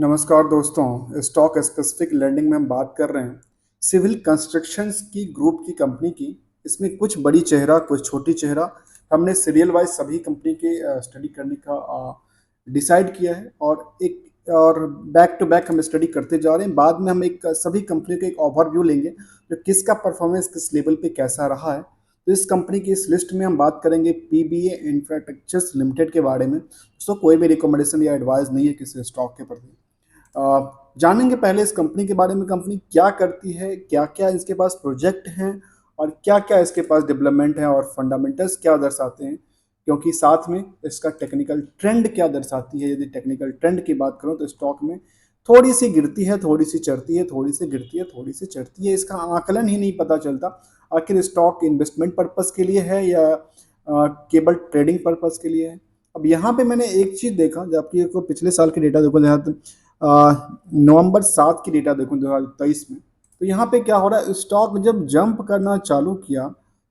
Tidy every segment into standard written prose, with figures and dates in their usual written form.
नमस्कार दोस्तों, stock specific landing में हम बात कर रहे हैं सिविल कंस्ट्रक्शंस की ग्रुप की कंपनी की। इसमें कुछ बड़ी चेहरा, कुछ छोटी चेहरा। हमने सीरियल वाइज सभी कंपनी के स्टडी करने का डिसाइड किया है और बैक टू बैक हम स्टडी करते जा रहे हैं। बाद में हम एक सभी कंपनी का एक ओवरव्यू लेंगे जो किसका परफॉर्मेंस किस लेवल पे कैसा रहा है। तो इस कंपनी की इस लिस्ट में हम बात करेंगे पीबीए इंफ्रास्ट्रक्चर्स लिमिटेड के बारे में। दोस्तों, कोई भी रिकमेंडेशन या एडवाइस नहीं है किसी स्टॉक के प्रति। जानेंगे पहले इस कंपनी के बारे में, कंपनी क्या करती है, क्या क्या इसके पास प्रोजेक्ट हैं और क्या क्या इसके पास डेवलपमेंट है और फंडामेंटल्स क्या दर्शाते हैं, क्योंकि साथ में इसका टेक्निकल ट्रेंड क्या दर्शाती है। यदि टेक्निकल ट्रेंड की बात करूं तो स्टॉक में थोड़ी सी गिरती है, थोड़ी सी चढ़ती है, थोड़ी सी गिरती है, थोड़ी सी चढ़ती है। इसका आकलन ही नहीं पता चलता आखिर स्टॉक इन्वेस्टमेंट पर्पस के लिए है या केवल ट्रेडिंग पर्पस के लिए है। अब यहाँ पे मैंने एक चीज़ देखा, जबकि को पिछले साल के डेटा देखो, नवंबर 7 की डेटा देखूं 2023 में, तो यहाँ पे क्या हो रहा है, स्टॉक जब जंप करना चालू किया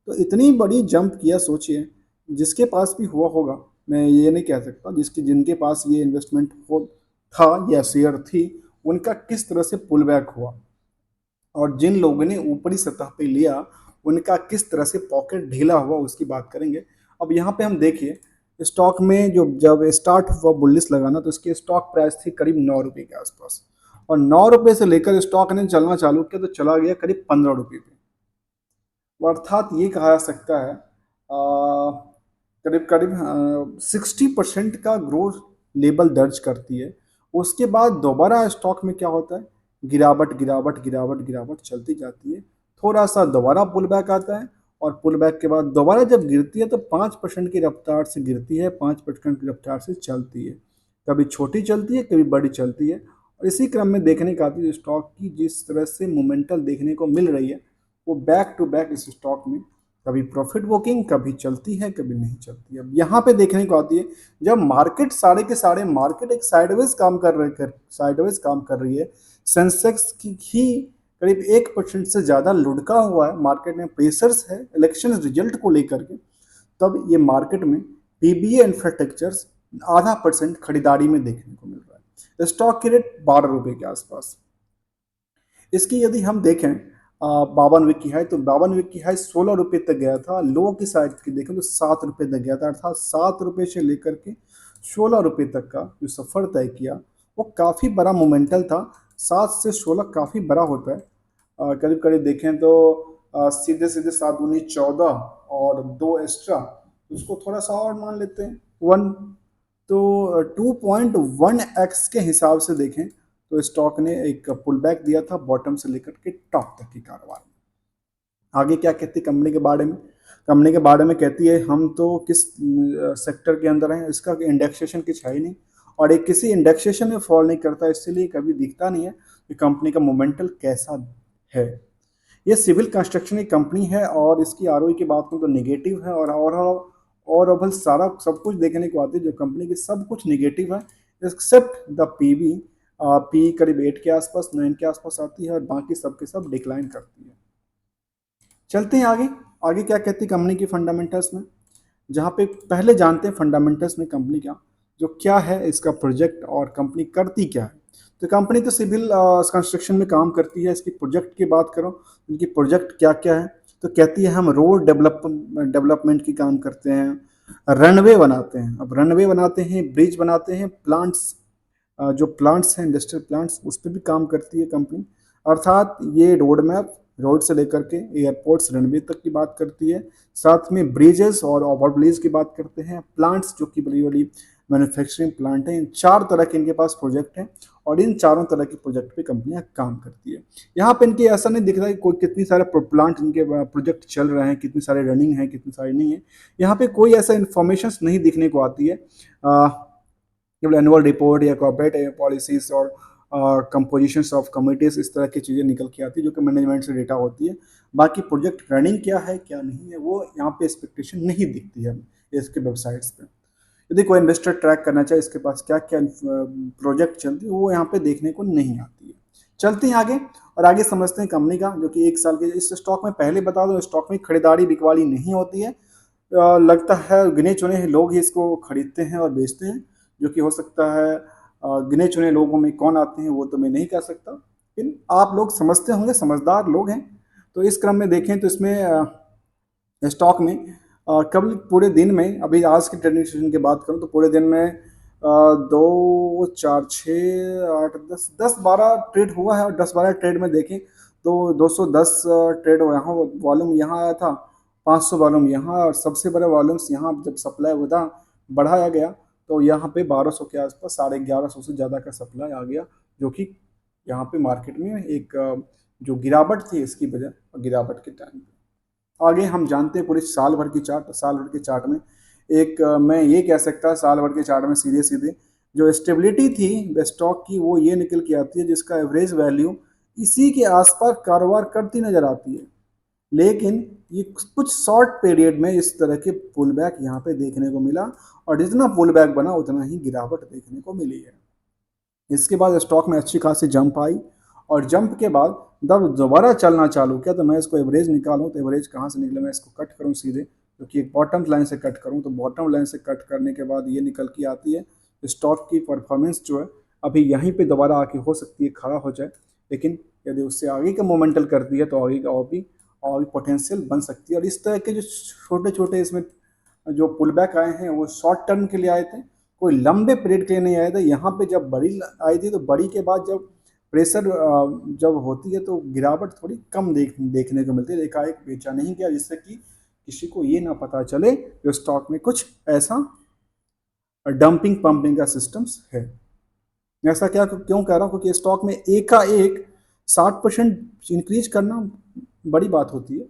तो इतनी बड़ी जंप किया। सोचिए, जिसके पास भी हुआ होगा, मैं ये नहीं कह सकता, जिनके पास ये इन्वेस्टमेंट हो था या शेयर थी, उनका किस तरह से पुल बैक हुआ, और जिन लोगों ने ऊपरी सतह पे लिया उनका किस तरह से पॉकेट ढीला हुआ, उसकी बात करेंगे। अब यहाँ पे हम देखिए, स्टॉक में जो जब स्टार्ट हुआ बुलिश लगाना, तो इसकी स्टॉक प्राइस थी करीब 9 रुपये के आसपास, और 9 रुपये से लेकर स्टॉक ने चलना चालू किया तो चला गया करीब 15 रुपये पे। अर्थात ये कहा जा सकता है करीब करीब 60% का ग्रोथ लेवल दर्ज करती है। उसके बाद दोबारा स्टॉक में क्या होता है, गिरावट गिरावट गिरावट गिरावट चलती जाती है। थोड़ा सा दोबारा पुल बैक आता है, और पुल बैक के बाद दोबारा जब गिरती है तो 5% की रफ्तार से गिरती है, 5% की रफ्तार से चलती है। कभी छोटी चलती है, कभी बड़ी चलती है। और इसी क्रम में देखने का आती है स्टॉक की जिस तरह से मोमेंटल देखने को मिल रही है, वो बैक टू बैक इस स्टॉक में कभी प्रॉफिट बुकिंग, कभी चलती है, कभी नहीं चलती है। अब यहाँ पे देखने को आती है, जब मार्केट सारे के सारे मार्केट एक साइडवेज काम कर रही है, सेंसेक्स की ही करीब 1% से ज़्यादा लुढ़का हुआ है, मार्केट में प्रेशर्स है इलेक्शन रिजल्ट को लेकर के, तब ये मार्केट में पीबीए इंफ्रास्ट्रक्चर्स ½ % खरीदारी में देखने को मिल रहा है। स्टॉक की रेट 12 रुपये के आसपास। इसकी यदि हम देखें 52 वीक की हाई, तो 52 वीक की हाई 16 रुपये तक गया था। लो की साइड की देखें तो 7 रुपये तक गया था, अर्थात 7 रुपये से लेकर के 16 रुपये तक का जो सफ़र तय किया वो काफ़ी बड़ा मोमेंटल था। 7 से 16 काफ़ी बड़ा होता है। करीब करीब देखें तो सीधे सीधे 7 दूनी 14 और 2 एक्स्ट्रा, उसको थोड़ा सा और मान लेते हैं 1, तो 2.1x के हिसाब से देखें तो स्टॉक ने एक पुल बैक दिया था बॉटम से लेकर के टॉप तक की कारोबार में। आगे क्या कहती है कंपनी के बारे में, कंपनी के बारे में कहती है हम तो किस सेक्टर के अंदर हैं, इसका इंडेक्सेशन कुछ है ही नहीं, और एक किसी इंडेक्सेशन में फॉल नहीं करता, इसलिए कभी दिखता नहीं है कि कंपनी का मोमेंटल कैसा है। ये सिविल कंस्ट्रक्शन की कंपनी है और इसकी आरओई की बात करूँ तो निगेटिव है, और ओवरऑल सारा सब कुछ देखने को आती है जो कंपनी की सब कुछ निगेटिव है, एक्सेप्ट द पीवी। पी करीब 8 के आसपास, 9 के आसपास आती है, और बाकी सब के सब डिक्लाइन करती है। चलते हैं आगे। आगे क्या कहती है कंपनी की फंडामेंटल्स में, जहाँ पे पहले जानते हैं फंडामेंटल्स में कंपनी का जो क्या है, इसका प्रोजेक्ट और कंपनी करती क्या है। तो कंपनी तो सिविल कंस्ट्रक्शन में काम करती है। इसकी प्रोजेक्ट की बात करो, इनकी प्रोजेक्ट क्या क्या है, तो कहती है हम रोड डेवलपमेंट की काम करते हैं, रनवे बनाते हैं। अब रनवे बनाते हैं, ब्रिज बनाते हैं, प्लांट्स, जो प्लांट्स हैं इंडस्ट्रियल प्लांट्स, उस पर भी काम करती है कंपनी। अर्थात ये रोड मैप, रोड से लेकर के एयरपोर्ट्स रनवे तक की बात करती है, साथ में ब्रिजेस और ओवर ब्रिज की बात करते हैं, प्लांट्स जो कि बड़ी बड़ी मैन्युफैक्चरिंग प्लांट हैं। इन 4 तरह के इनके पास प्रोजेक्ट हैं, और इन चारों तरह के प्रोजेक्ट पे कंपनियां काम करती है। यहाँ पे इनके ऐसा नहीं दिख रहा है कि कोई कितनी सारे प्लांट इनके प्रोजेक्ट चल रहे हैं, कितनी सारे रनिंग हैं, कितनी सारी नहीं है। यहाँ पे कोई ऐसा इन्फॉर्मेशन नहीं दिखने को आती है। केवल एनुअल रिपोर्ट या कॉर्पोरेट पॉलिसीज और कंपोजिशंस ऑफ कमिटीज, इस तरह की चीज़ें निकल के आती है जो कि मैनेजमेंट से डेटा होती है। बाकी प्रोजेक्ट रनिंग क्या है क्या नहीं है वो यहाँ पे एक्सपेक्टेशन नहीं दिखती है इसके वेबसाइट्स पे। यदि कोई इन्वेस्टर ट्रैक करना चाहे इसके पास क्या क्या प्रोजेक्ट चलती है, वो यहाँ पे देखने को नहीं आती है। चलते हैं आगे, और आगे समझते हैं कंपनी का जो कि 1 साल के इस स्टॉक में, पहले बता दो स्टॉक में खरीदारी बिकवाली नहीं होती है। लगता है गिने चुने लोग ही इसको खरीदते हैं और बेचते हैं, जो कि हो सकता है गिने चुने लोगों में कौन आते हैं वो तो मैं नहीं कह सकता, लेकिन आप लोग समझते होंगे, समझदार लोग हैं। तो इस क्रम में देखें तो इसमें स्टॉक में कल पूरे दिन में, अभी आज के ट्रेडिंग सेशन की बात करूं तो पूरे दिन में 2 4 6 8 10 12 ट्रेड हुआ है। और 10 12 ट्रेड में देखें तो 210 ट्रेड यहाँ वॉल्यूम यहाँ आया था, 500 वॉल्यूम यहाँ, और सबसे बड़े वॉल्यूम्स यहाँ जब सप्लाई वधा बढ़ाया गया तो यहाँ पे 1200 के आसपास 1150 से ज़्यादा का सप्लाई आ गया, जो कि यहाँ पे मार्केट में एक जो गिरावट थी इसकी वजह, गिरावट के टाइम पे। आगे हम जानते हैं पूरे साल भर की चार्ट, साल भर के चार्ट में एक मैं ये कह सकता साल भर के चार्ट में सीधे सीधे जो स्टेबिलिटी थी स्टॉक की वो ये निकल के आती है जिसका एवरेज वैल्यू इसी के आसपास कारोबार करती नजर आती है। लेकिन ये कुछ शॉर्ट पीरियड में इस तरह के पुल बैक यहाँ पे देखने को मिला, और जितना पुल बैक बना उतना ही गिरावट देखने को मिली है। इसके बाद स्टॉक में अच्छी खासी जंप आई, और जंप के बाद जब दोबारा चलना चालू किया तो मैं इसको एवरेज निकालूं तो एवरेज कहाँ से निकले, मैं इसको कट करूं सीधे, क्योंकि एक बॉटम लाइन से कट करूं तो बॉटम लाइन से कट करने के बाद ये निकल के आती है स्टॉक की परफॉर्मेंस जो है अभी यहीं पे दोबारा आके हो सकती है खड़ा हो जाए, लेकिन यदि उससे आगे का मोमेंटल करती है तो आगे का और भी पोटेंशियल बन सकती है। और इस तरह के जो छोटे छोटे इसमें जो पुल बैक आए हैं वो शॉर्ट टर्म के लिए आए थे, कोई लंबे पीरियड के लिए नहीं आया था। यहाँ पे जब बड़ी आई थी तो बड़ी के बाद जब प्रेशर जब होती है तो गिरावट थोड़ी कम देखने को मिलती है, एकाएक बेचा नहीं गया, जिससे कि किसी को ये ना पता चले कि स्टॉक में कुछ ऐसा डंपिंग पंपिंग का सिस्टम्स है। ऐसा क्या क्यों कह रहा हूँ, क्योंकि स्टॉक में एक का एक 60% इंक्रीज करना बड़ी बात होती है।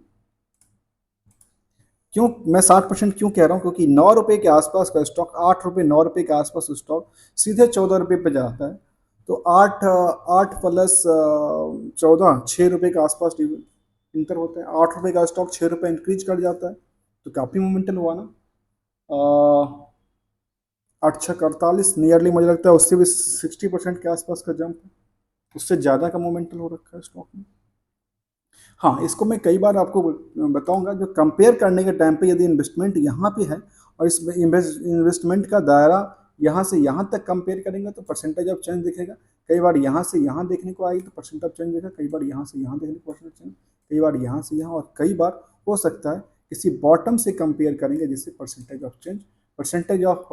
क्यों मैं 60% क्यों कह रहा हूँ, क्योंकि 9 रुपये के आसपास का स्टॉक, 8 रुपये 9 रुपये के आसपास स्टॉक सीधे 14 रुपये पे जाता है, तो 8 प्लस 14 6 रुपये के आसपास इंटर होते हैं। 8 रुपये का स्टॉक 6 रुपये इंक्रीज कर जाता है, तो काफ़ी मोमेंटल हुआ ना। 8 6 48 नियरली मुझे लगता है उससे भी 60% के आसपास का जंप है, उससे ज़्यादा का मोमेंटल हो रखा है स्टॉक में। हाँ, इसको मैं कई बार आपको बताऊंगा, जो कंपेयर करने के टाइम पे यदि इन्वेस्टमेंट यहाँ पे है और इस इन्वेस्टमेंट का दायरा यहाँ से यहाँ तक कंपेयर करेंगे तो परसेंटेज ऑफ चेंज दिखेगा। कई बार यहाँ से यहाँ देखने को आएगी तो परसेंट ऑफ चेंज दिखेगा, कई बार यहाँ से यहाँ देखने को परसेंट चेंज, कई बार यहाँ से यहाँ, और कई बार हो सकता है किसी बॉटम से कंपेयर करेंगे जिससे percentage of change, percentage of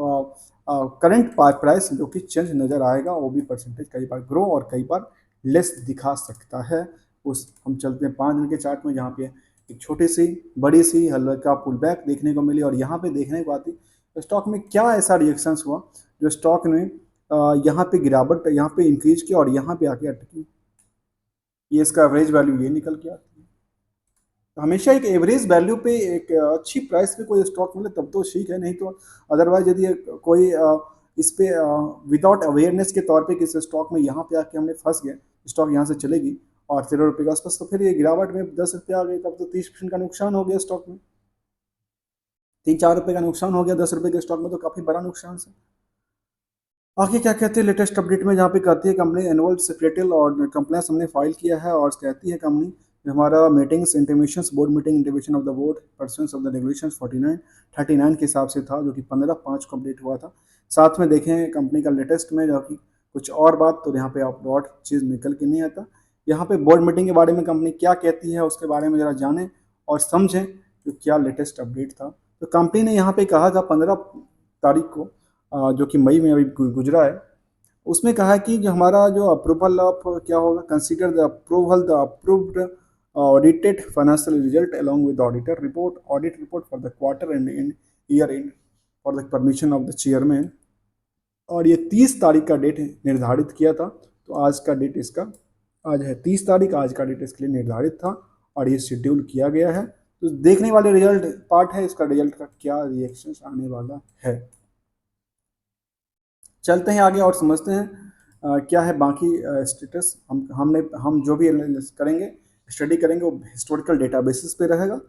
current price जो कि चेंज नज़र आएगा, वो भी परसेंटेज कई बार ग्रो और कई बार लेस दिखा सकता है। उस हम चलते हैं 5 दिन के चार्ट में, जहाँ पे एक छोटी सी बड़ी सी हल्का पुल बैक देखने को मिली, और यहाँ पे देखने को आती तो स्टॉक में क्या ऐसा रिएक्शंस हुआ जो स्टॉक ने यहाँ पे गिरावट, यहाँ पे इंक्रीज किया और यहाँ पे आके अटकी। ये इसका एवरेज वैल्यू ये निकल के आती है। तो हमेशा एक एवरेज वैल्यू पे एक अच्छी प्राइस पे कोई स्टॉक मिले तब तो ठीक है, नहीं तो अदरवाइज यदि कोई इस पे विदाउट अवेयरनेस के तौर पे किस स्टॉक में यहाँ पे आके हमने फंस गए, स्टॉक यहाँ से चलेगी और 13 रुपये के आसपास, तो फिर ये गिरावट में 10 रुपये आ गई, तब तो 30% का नुकसान हो गया स्टॉक में, 3 4 रुपये का नुकसान हो गया 10 रुपये के स्टॉक में, तो काफ़ी बड़ा नुकसान है। आगे क्या कहते हैं लेटेस्ट अपडेट में, जहाँ पे कहती है कंपनी एनुअल सेक्रेटल और कंप्लेंस हमने फाइल किया है, और कहती है कंपनी हमारा meetings intimations board meeting intimation of the board pursuance of the regulation 39 के हिसाब से था, जो कि 15/5 को अपडेट हुआ था। साथ में देखें कंपनी का लेटेस्ट में जो कि कुछ और बात, तो यहाँ पे आप और चीज़ निकल के नहीं आता। यहाँ पे बोर्ड मीटिंग के बारे में कंपनी क्या कहती है उसके बारे में ज़रा जानें और समझें कि क्या लेटेस्ट अपडेट था। तो कंपनी ने यहाँ पे कहा था 15 तारीख को, जो कि मई में अभी गुजरा है, उसमें कहा है कि जो हमारा जो अप्रूवल ऑफ क्या होगा, consider the approval the approved audited financial result along with auditor report audit report for the quarter and year and for the permission of the chairman. और ये 30 तारीख का डेट निर्धारित किया था, तो आज का डेट इसका आज है 30 तारीख, आज का डेट इसके लिए निर्धारित था और ये शेड्यूल किया गया है। तो देखने वाले रिजल्ट पार्ट है, इसका रिजल्ट का क्या रिएक्शन आने वाला है। चलते हैं आगे और समझते हैं क्या है बाकी स्टेटस। हम जो भी करेंगे स्टडी करेंगे वो हिस्टोरिकल डेटा बेसिस पे रहेगा,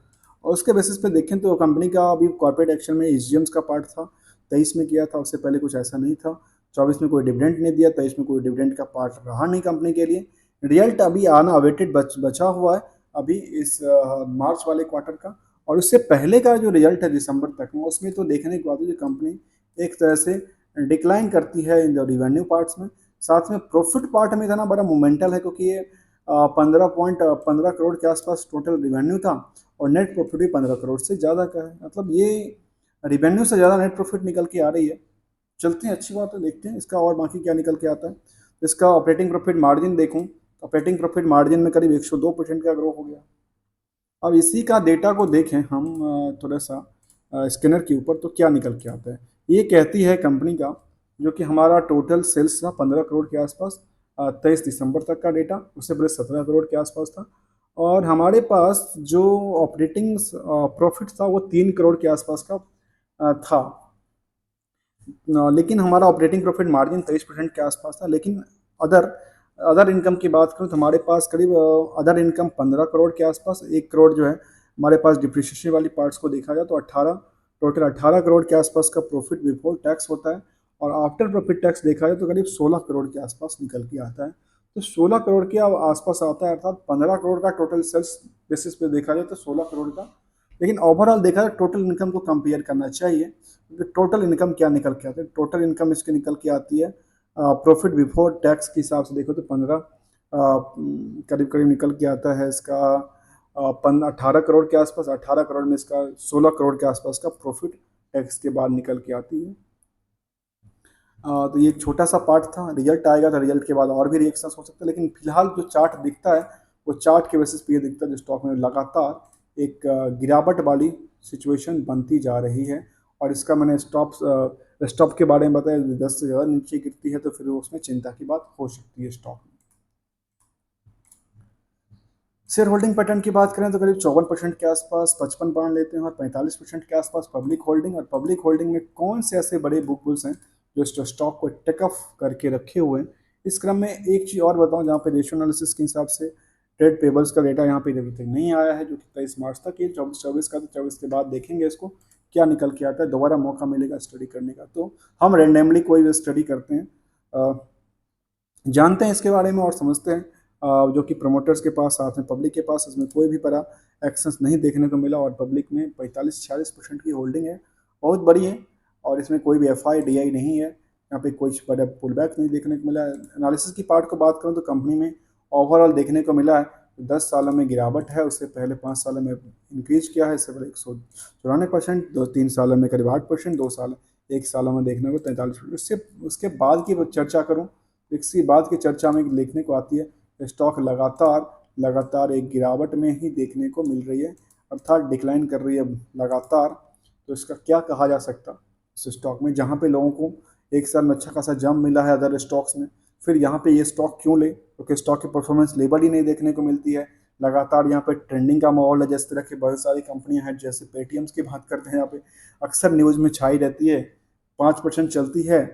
और उसके बेसिस पे देखें तो कंपनी का अभी कॉर्पोरेट एक्शन में एजीएम्स का पार्ट था, 23 में किया था, उससे पहले कुछ ऐसा नहीं था। 24 में कोई डिविडेंड नहीं दिया, 23 में कोई डिविडेंड का पार्ट रहा नहीं कंपनी के लिए। रिजल्ट अभी आना अवेटेड बचा हुआ है अभी इस मार्च वाले क्वार्टर का, और उससे पहले का जो रिजल्ट है दिसंबर तक में, उसमें तो देखने को आती है कंपनी एक तरह से डिक्लाइन करती है इन द रिवेन्यू पार्ट्स में। साथ में प्रॉफिट पार्ट में इतना बड़ा मोमेंटल है क्योंकि ये 15 करोड़ के आसपास टोटल रिवेन्यू था और नेट प्रॉफिट भी 15 करोड़ से ज़्यादा का है। मतलब ये रिवेन्यू से ज़्यादा नेट प्रॉफिट निकल के आ रही है। चलते हैं, अच्छी बात है, देखते हैं इसका और बाकी क्या निकल के आता है। इसका ऑपरेटिंग प्रॉफिट मार्जिन देखूं, ऑपरेटिंग प्रॉफिट मार्जिन में करीब 102% का ग्रो हो गया। अब इसी का डेटा को देखें हम थोड़ा सा स्कैनर के ऊपर, तो क्या निकल के आता है। ये कहती है कंपनी का जो कि हमारा टोटल सेल्स था 15 करोड़ के आसपास 23 दिसंबर तक का डेटा, उससे पहले 17 करोड़ के आसपास था। और हमारे पास जो ऑपरेटिंग प्रॉफिट था वो 3 करोड़ के आसपास का था। लेकिन हमारा ऑपरेटिंग प्रॉफिट मार्जिन 23% के आसपास था। लेकिन अदर अदर इनकम की बात करूँ तो हमारे पास करीब अदर इनकम 15 करोड़ के आसपास, 1 करोड़ जो है हमारे पास डिप्रिसिएशन वाली पार्ट्स को देखा जाए तो 18, टोटल 18 करोड़ के आसपास का प्रॉफिट बिफोर टैक्स होता है। और आफ्टर प्रॉफिट टैक्स देखा जाए तो करीब 16 करोड़ के आसपास निकल के आता है। तो 16 करोड़ के आसपास आता है, अर्थात 15 करोड़ का टोटल सेल्स बेसिस पे देखा जाए तो 16 करोड़ का। लेकिन ओवरऑल देखा जाए टोटल इनकम को कंपेयर करना चाहिए। टोटल इनकम क्या निकल के आती है, टोटल इनकम इसकी निकल के आती है प्रॉफिट बिफोर टैक्स के हिसाब से देखो तो 15 करीब करीब निकल के आता है इसका 18 करोड़ के आसपास। 18 करोड़ में इसका 16 करोड़ के आसपास का प्रॉफिट टैक्स के बाद निकल के आती है। तो ये एक छोटा सा पार्ट था। रिजल्ट आएगा तो रिजल्ट के बाद और भी रिएक्शंस हो सकते हैं, लेकिन फिलहाल जो चार्ट दिखता है वो चार्ट के बेसिस पे ये दिखता है जो स्टॉक में लगातार एक गिरावट वाली सिचुएशन बनती जा रही है। और इसका मैंने स्टॉप के बारे में बताया, 10 से ज़्यादा नीचे गिरती है तो फिर उसमें चिंता की बात हो सकती है स्टॉक में। शेयर होल्डिंग पैटर्न की बात करें तो करीब 54% के आसपास 55 बांड लेते हैं और 45% के आसपास पब्लिक होल्डिंग। और पब्लिक होल्डिंग में कौन से ऐसे बड़े बुक बुल्स हैं जो स्टॉक को टेक ऑफ करके रखे हुए हैं। इस क्रम में एक चीज़ और बताऊं, जहाँ पे रेशियो एनालिसिस के हिसाब से ट्रेड पेबल्स का डेटा यहाँ पे अभी तक नहीं आया है, जो कि 23 मार्च तक है। 24 का, तो 24 के बाद देखेंगे इसको क्या निकल के आता है। दोबारा मौका मिलेगा स्टडी करने का तो हम रेंडमली कोई भी स्टडी करते हैं, जानते हैं इसके बारे में और समझते हैं। जो कि प्रमोटर्स के पास, साथ में पब्लिक के पास इसमें कोई भी बड़ा एक्शंस नहीं देखने को मिला। और पब्लिक में 45-46% की होल्डिंग है, बहुत बड़ी है। और इसमें कोई भी FI DI नहीं है, यहाँ पे कोई बड़ा पुल बैक नहीं देखने को मिला है। एनालिसिस की पार्ट को बात करूँ तो कंपनी में ओवरऑल देखने को मिला है 10 सालों में गिरावट है, उससे पहले 5 सालों में इंक्रीज किया है, इससे पहले 194%, 3 सालों में करीब 8%, 2 साल 1 सालों में देखने को 43%। उससे उसके बाद की चर्चा करूँ, इसके बाद की चर्चा में देखने को आती है स्टॉक लगातार एक गिरावट में ही देखने को मिल रही है, अर्थात डिक्लाइन कर रही है लगातार। तो इसका क्या कहा जा सकता इस स्टॉक में, जहाँ पे लोगों को एक साल में अच्छा खासा जंप मिला है अदर स्टॉक्स में, फिर यहाँ पे ये स्टॉक क्यों ले, क्योंकि स्टॉक की परफॉर्मेंस लेवल ही नहीं देखने को मिलती है। लगातार यहाँ पे ट्रेंडिंग का माहौल है, जिस तरह की बहुत सारी कंपनियां हैं, जैसे पेटीएम्स की बात करते हैं, यहाँ पे अक्सर न्यूज़ में छाई रहती है। 5% चलती है,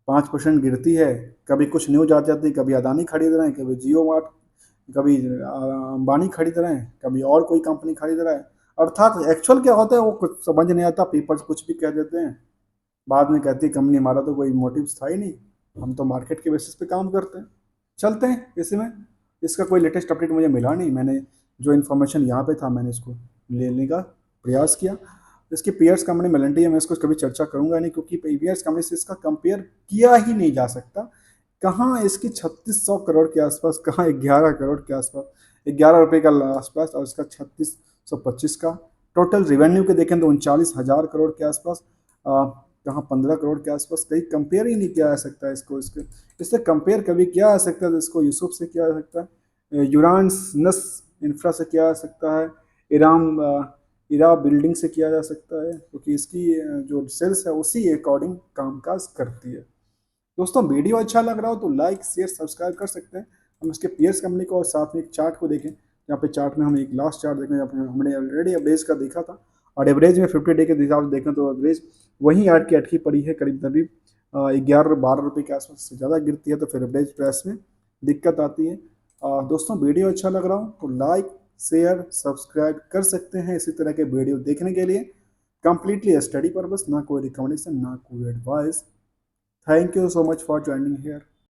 5% गिरती है, कभी कुछ न्यूज आ जाती है, कभी अदानी खरीद रहे हैं, कभी जियो मार्ट, कभी अंबानी खरीद रहे हैं, कभी और कोई कंपनी खरीद रहा है। अर्थात एक्चुअल क्या होता है वो कुछ समझ नहीं आता, पेपर्स कुछ भी कह देते हैं, बाद में कहती है कंपनी हमारा तो कोई मोटिव था ही नहीं, हम तो मार्केट के बेसिस पे काम करते हैं। चलते हैं इसी में, इसका कोई लेटेस्ट अपडेट मुझे मिला नहीं, मैंने जो इन्फॉर्मेशन यहाँ पे था मैंने इसको लेने का प्रयास किया। इसकी पीयर्स कंपनी मेलेंटी है, मैं इसको कभी चर्चा करूंगा नहीं, क्योंकि पीयर्स कंपनी से इसका कंपेयर किया ही नहीं जा सकता। कहाँ इसकी 3600 करोड़ के आसपास, कहाँ 11 करोड़ के आसपास, 11 रुपये का आसपास, और इसका 3625 का। टोटल रिवेन्यू के देखें तो 39,000 करोड़ के आसपास, कहाँ 15 करोड़ के आसपास। कहीं कंपेयर ही नहीं किया जा सकता इसको, इससे कंपेयर कभी किया जा सकता है तो इसको यूसुफ से किया जा सकता है, यूरानस नस इंफ्रा से किया जा सकता है, इराम इरा बिल्डिंग से किया जा सकता है, क्योंकि इसकी जो सेल्स है उसी अकॉर्डिंग कामकाज करती है। दोस्तों वीडियो अच्छा लग रहा हो तो लाइक शेयर सब्सक्राइब कर सकते हैं। हम इसके पीयर्स कंपनी को और साथ में एक चार्ट को देखें, यहाँ पे चार्ट में हम एक लास्ट चार्ट देखें, हमने ऑलरेडी एवरेज का देखा था, और एवरेज में 50 डे के हिसाब से देखें तो एवरेज वहीं आठ की अटकी पड़ी है, करीब करीब 11-12 रुपये के आसपास से ज़्यादा गिरती है, तो फिर एवरेज प्राइस में दिक्कत आती है। दोस्तों वीडियो अच्छा लग रहा हो तो लाइक शेयर सब्सक्राइब कर सकते हैं इसी तरह के वीडियो देखने के लिए। कंप्लीटली स्टडी पर्पस, ना कोई रिकमेंडेशन ना कोई advice. Thank you so much for joining here.